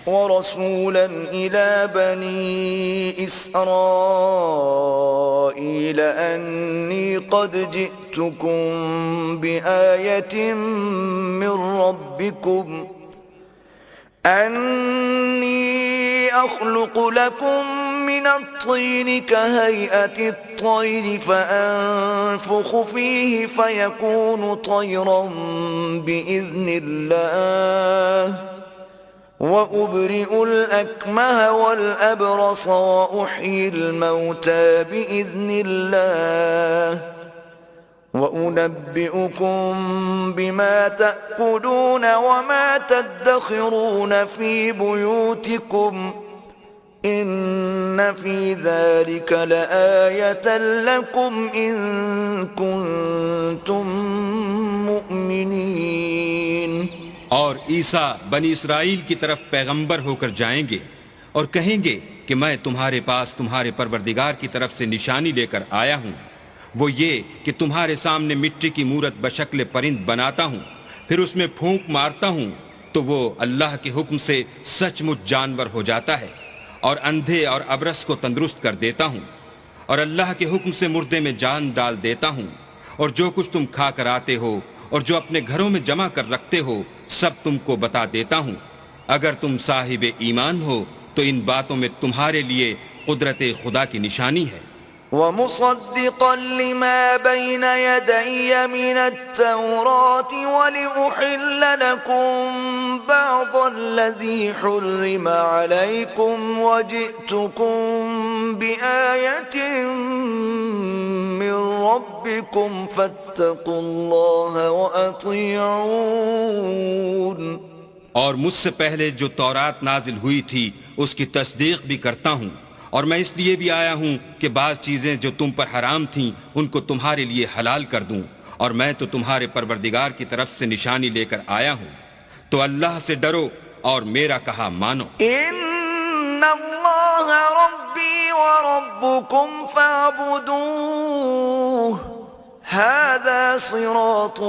ورسولا إلى بني إسرائيل أني قد جئتكم بآية من ربكم أني أخلق لكم من الطين كهيئة الطير فأنفخ فيه فيكون طيرا بإذن الله وأبرئ الأكمه والأبرص وأحيي الموتى بإذن الله وأنبئكم بما تأكلون وما تدخرون في بيوتكم إن في ذلك لآية لكم إن كنتم مؤمنين. اور عیسیٰ بنی اسرائیل کی طرف پیغمبر ہو کر جائیں گے اور کہیں گے کہ میں تمہارے پاس تمہارے پروردگار کی طرف سے نشانی لے کر آیا ہوں، وہ یہ کہ تمہارے سامنے مٹی کی مورت بشکل پرند بناتا ہوں، پھر اس میں پھونک مارتا ہوں تو وہ اللہ کے حکم سے سچ مچ جانور ہو جاتا ہے، اور اندھے اور ابرص کو تندرست کر دیتا ہوں، اور اللہ کے حکم سے مردے میں جان ڈال دیتا ہوں، اور جو کچھ تم کھا کر آتے ہو اور جو اپنے گھروں میں جمع کر رکھتے ہو سب تم کو بتا دیتا ہوں. اگر تم صاحب ایمان ہو تو ان باتوں میں تمہارے لیے قدرت خدا کی نشانی ہے. ومصدقا لما بين يدي من التوراة ولأحل لكم بعض الذي حرم عليكم وجئتكم بآية من ربكم فاتقوا الله وأطيعون. اور مجھ سے پہلے جو تورات نازل ہوئی تھی اس کی تصدیق بھی کرتا ہوں، اور میں اس لیے بھی آیا ہوں کہ بعض چیزیں جو تم پر حرام تھیں ان کو تمہارے لیے حلال کر دوں، اور میں تو تمہارے پروردگار کی طرف سے نشانی لے کر آیا ہوں. تو اللہ سے ڈرو اور میرا کہا مانو. ان اللہ ربی وربکم فاعبدوہ هذا صراط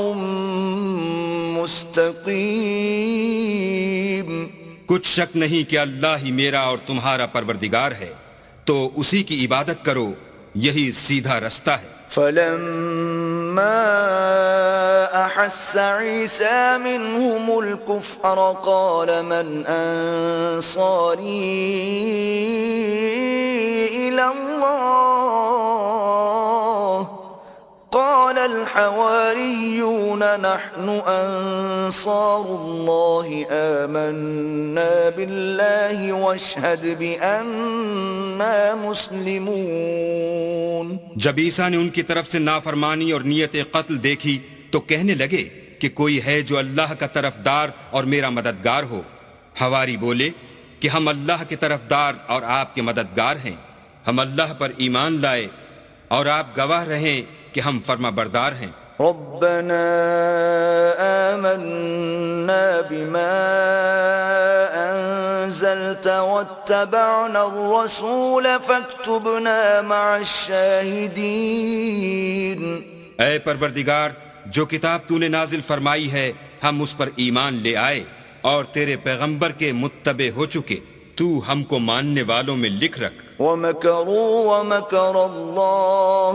مستقیم. کچھ شک نہیں کہ اللہ ہی میرا اور تمہارا پروردگار ہے، تو اسی کی عبادت کرو، یہی سیدھا رستہ ہے. فلما احس عیسی منهم الكفر قال من انصاری الى اللہ قال الحواريون نحن أنصار الله آمنا بالله واشهد بأننا مسلمون. جب عیسیٰ نے ان کی طرف سے نافرمانی اور نیت قتل دیکھی تو کہنے لگے کہ کوئی ہے جو اللہ کا طرفدار اور میرا مددگار ہو. حواری بولے کہ ہم اللہ کے طرفدار اور آپ کے مددگار ہیں، ہم اللہ پر ایمان لائے اور آپ گواہ رہیں کہ ہم فرما بردار ہیں. ربنا آمنا بما انزلت واتبعنا الرسول فاكتبنا مع الشاہدین. اے پروردگار، جو کتاب تو نے نازل فرمائی ہے ہم اس پر ایمان لے آئے اور تیرے پیغمبر کے متبع ہو چکے، تو ہم کو ماننے والوں میں لکھ رکھ. ومکروا ومکر اللہ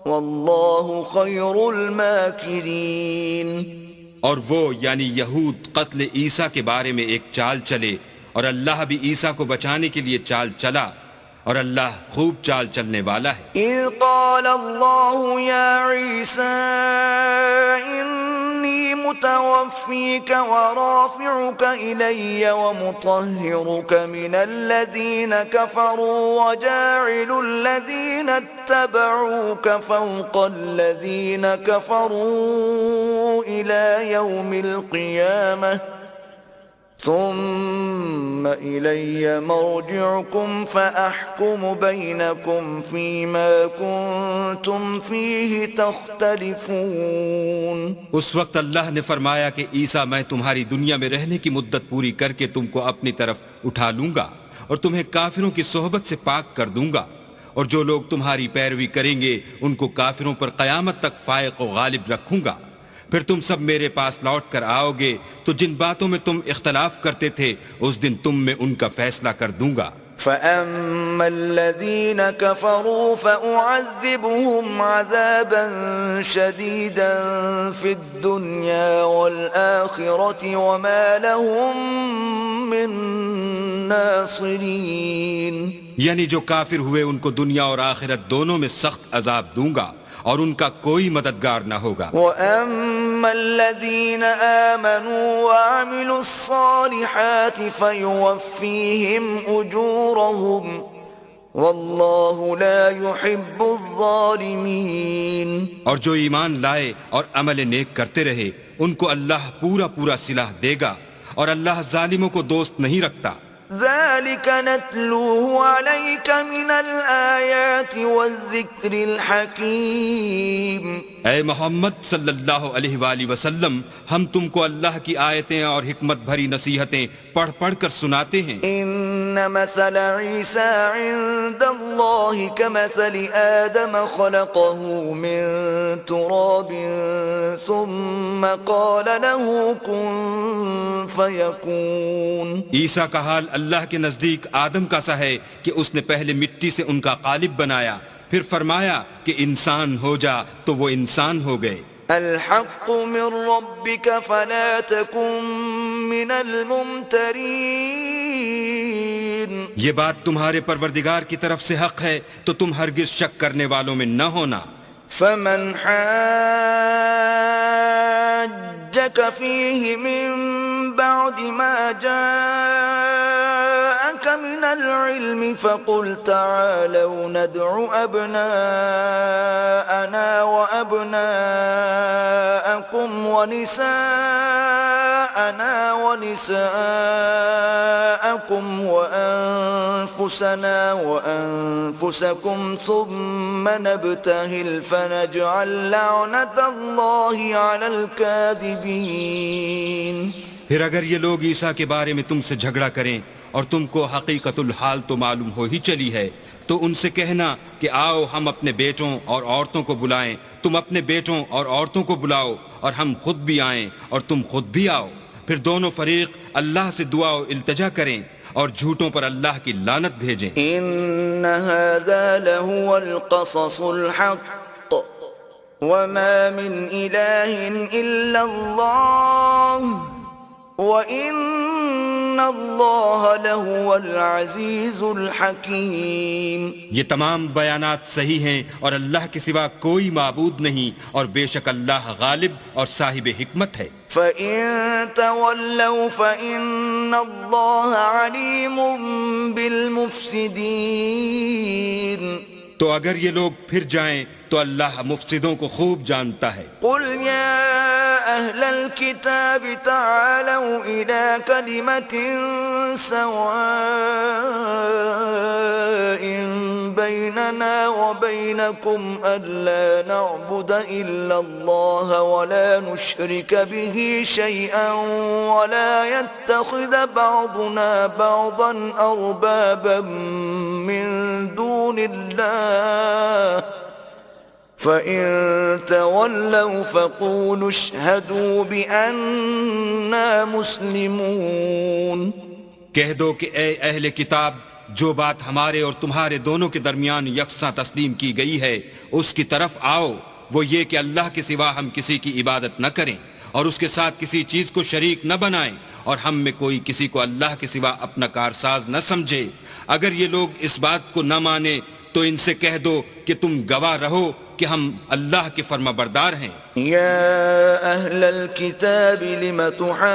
واللہ خیر الماکرین. اور وہ یعنی یہود قتل عیسیٰ کے بارے میں ایک چال چلے، اور اللہ بھی عیسیٰ کو بچانے کے لیے چال چلا، اور اللہ خوب چال چلنے والا ہے. اذ قال اللہ یا عیسیٰ انی متوفیک ورافعک الی ومطہرک من الذین کفروا وجاعل الذین اتبعوک فوق الذین کفروا الی یوم القیامہ ثم إلي مرجعكم فأحكم بينكم فيما كنتم فيه تختلفون. اس وقت اللہ نے فرمایا کہ عیسیٰ میں تمہاری دنیا میں رہنے کی مدت پوری کر کے تم کو اپنی طرف اٹھا لوں گا اور تمہیں کافروں کی صحبت سے پاک کر دوں گا، اور جو لوگ تمہاری پیروی کریں گے ان کو کافروں پر قیامت تک فائق و غالب رکھوں گا. پھر تم سب میرے پاس لوٹ کر آؤ گے تو جن باتوں میں تم اختلاف کرتے تھے اس دن تم میں ان کا فیصلہ کر دوں گا۔ فَأَمَّا الَّذِينَ كَفَرُوا فَأُعَذِّبُهُمْ عَذَابًا شَدِيدًا فِي الدُّنْيَا وَالْآخِرَةِ وَمَا لَهُم مِّن نَّاصِرِينَ، یعنی جو کافر ہوئے ان کو دنیا اور آخرت دونوں میں سخت عذاب دوں گا اور ان کا کوئی مددگار نہ ہوگا۔ وَأَمَّا الَّذِينَ آمَنُوا وَعَمِلُوا الصَّالِحَاتِ فَيُوَفِّيهِمْ أُجُورَهُمْ وَاللَّهُ لَا يُحِبُّ الظَّالِمِينَ، اور جو ایمان لائے اور عمل نیک کرتے رہے ان کو اللہ پورا پورا صلہ دے گا اور اللہ ظالموں کو دوست نہیں رکھتا۔ ذَلِكَ نَتْلُوهُ عَلَيْكَ مِنَ الْآيَاتِ وَالذِّكْرِ الْحَكِيمِ۔ اے محمد صلی اللہ علیہ وآلہ وسلم، ہم تم کو اللہ کی آیتیں اور حکمت بھری نصیحتیں پڑھ پڑھ کر سناتے ہیں۔ إِنَّ مَثَلَ عِيسَى عِندَ اللَّهِ كَمَثَلِ آدَمَ خَلَقَهُ مِن تُرَابٍ ثُمَّ قَالَ لَهُ كُن فَيَكُونُ۔ عیسیٰ کا حال اللہ کے نزدیک آدم کا سا ہے کہ اس نے پہلے مٹی سے ان کا قالب بنایا، پھر فرمایا کہ انسان ہو جا تو وہ انسان ہو گئے۔ الحق من ربك فلا تكن من الممترين۔ یہ بات تمہارے پروردگار کی طرف سے حق ہے تو تم ہرگز شک کرنے والوں میں نہ ہونا۔ فمن حاجك فيه من بعد ما جاءك من العلم فقل تعالوا ندع أبناءنا وأبناءكم ونساءنا ونساءكم وأنفسنا وأنفسكم ثم نبتهل فنجعل لعنة الله على الكاذبين۔ پھر اگر یہ لوگ عیسیٰ کے بارے میں تم سے جھگڑا کریں اور تم کو حقیقت الحال تو معلوم ہو ہی چلی ہے تو ان سے کہنا کہ آؤ ہم اپنے بیٹوں اور عورتوں کو بلائیں، تم اپنے بیٹوں اور عورتوں کو بلاؤ اور ہم خود بھی آئیں اور تم خود بھی آؤ، پھر دونوں فریق اللہ سے دعا و التجا کریں اور جھوٹوں پر اللہ کی لعنت بھیجیں۔ إن هذا لهو القصص الحق وما من إله إلا الله وَإِنَّ اللَّهَ لَهُوَ الْعَزِيزُ الْحَكِيمُ۔ یہ تمام بیانات صحیح ہیں اور اللہ کے سوا کوئی معبود نہیں اور بے شک اللہ غالب اور صاحب حکمت ہے۔ فَإِن تَوَلَّوْا فَإِنَّ اللَّهَ عَلِيمٌ بِالْمُفْسِدِينَ۔ تو اگر یہ لوگ پھر جائیں تو اللہ مفسدوں کو خوب جانتا ہے۔ قُلْ يَا أَهْلَ الْكِتَابِ تَعَالَوْا إِلَى كَلِمَةٍ سَوَاءٍ بَيْنَنَا وَبَيْنَكُمْ أَلَّا نَعْبُدَ إِلَّا اللَّهَ وَلَا نُشْرِكَ بِهِ شَيْئًا وَلَا يَتَّخِذَ بَعْضُنَا بَعْضًا أَرْبَابًا مِّن دُونِ اللَّهِ فَإِن تَوَلَّوْا فَقُولُوا اشْهَدُوا بِأَنَّا مُسْلِمُونَ۔ کہہ دو کہ اے اہل کتاب، جو بات ہمارے اور تمہارے دونوں کے درمیان یکساں تسلیم کی گئی ہے اس کی طرف آؤ، وہ یہ کہ اللہ کے سوا ہم کسی کی عبادت نہ کریں اور اس کے ساتھ کسی چیز کو شریک نہ بنائیں اور ہم میں کوئی کسی کو اللہ کے سوا اپنا کارساز نہ سمجھے۔ اگر یہ لوگ اس بات کو نہ مانیں تو ان سے کہہ دو کہ تم گواہ رہو کہ ہم اللہ کے فرما بردار ہیں۔ یا اہل الکتاب لم تحاجون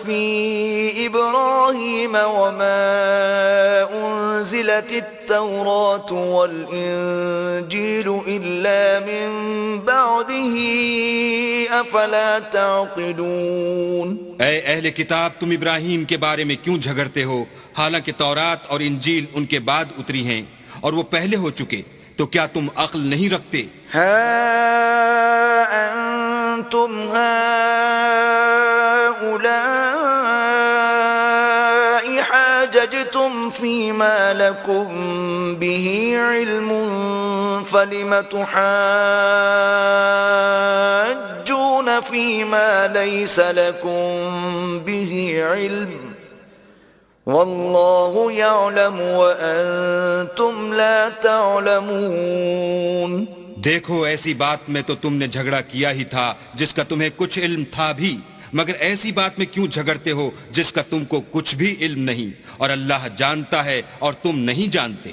فی ابراہیم وما انزلت التوراة والانجیل الا من بعده افلا تعقلون۔ اے اہل کتاب، تم ابراہیم کے بارے میں کیوں جھگڑتے ہو حالانکہ تورات اور انجیل ان کے بعد اتری ہیں اور وہ پہلے ہو چکے، تو کیا تم عقل نہیں رکھتے؟ ہا انتم هؤلاء حاججتم فيما لكم به علم فلم تحاجون فيما ليس لكم به علم والله يعلم وأنتم لا تعلمون. دیکھو ایسی بات میں تو تم نے جھگڑا کیا ہی تھا جس کا تمہیں کچھ علم تھا بھی، مگر ایسی بات میں کیوں جھگڑتے ہو جس کا تم کو کچھ بھی علم نہیں، اور اللہ جانتا ہے اور تم نہیں جانتے.